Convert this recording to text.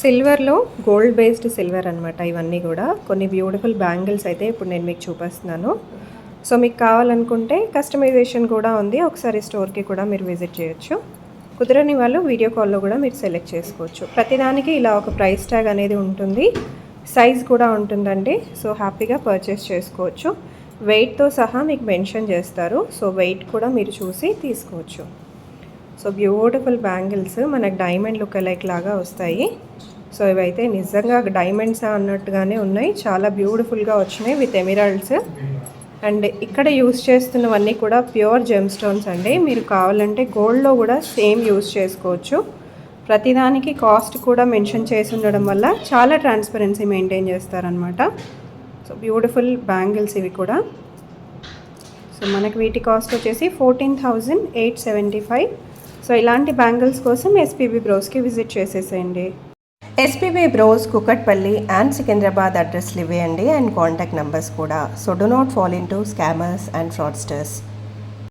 సిల్వర్లో gold based silver అనమాట. ఇవన్నీ కూడా కొన్ని బ్యూటిఫుల్ బ్యాంగిల్స్ అయితే ఇప్పుడు నేను మీకు చూపిస్తున్నాను. సో మీకు కావాలనుకుంటే కస్టమైజేషన్ కూడా ఉంది. ఒకసారి స్టోర్కి కూడా మీరు విజిట్ చేయొచ్చు. కుదరని వాళ్ళు వీడియో కాల్లో కూడా మీరు సెలెక్ట్ చేసుకోవచ్చు. ప్రతిదానికి ఇలా ఒక ప్రైస్ ట్యాగ్ అనేది ఉంటుంది, సైజ్ కూడా ఉంటుందండి. సో హ్యాపీగా పర్చేస్ చేసుకోవచ్చు. వెయిట్తో సహా మీకు మెన్షన్ చేస్తారు. సో వెయిట్ కూడా మీరు చూసి తీసుకోవచ్చు. సో బ్యూటిఫుల్ బ్యాంగిల్స్ మనకు డైమండ్ లుక్ లైక్ లాగా వస్తాయి. సో ఇవైతే నిజంగా డైమండ్స్ అన్నట్టుగానే ఉన్నాయి. చాలా బ్యూటిఫుల్గా వచ్చినాయి విత్ ఎమరాల్డ్స్. అండ్ ఇక్కడ యూస్ చేస్తున్నవన్నీ కూడా ప్యూర్ జెమ్ స్టోన్స్ అండి. మీరు కావాలంటే గోల్డ్లో కూడా సేమ్ యూస్ చేసుకోవచ్చు. ప్రతిదానికి కాస్ట్ కూడా మెన్షన్ చేసి ఉండడం వల్ల చాలా ట్రాన్స్పరెన్సీ మెయింటైన్ చేస్తారనమాట. సో బ్యూటిఫుల్ బ్యాంగిల్స్ ఇవి కూడా. సో మనకి వీటి కాస్ట్ వచ్చేసి 14,875. సో ఇలాంటి బ్యాంగిల్స్ కోసం ఎస్పీబీ బ్రోస్కి విజిట్ చేసేసేయండి. SPB bros Kukatpally and Secunderabad అడ్రస్లు ఇవేయండి అండ్ కాంటాక్ట్ నెంబర్స్ కూడా. So do not fall into scammers and fraudsters.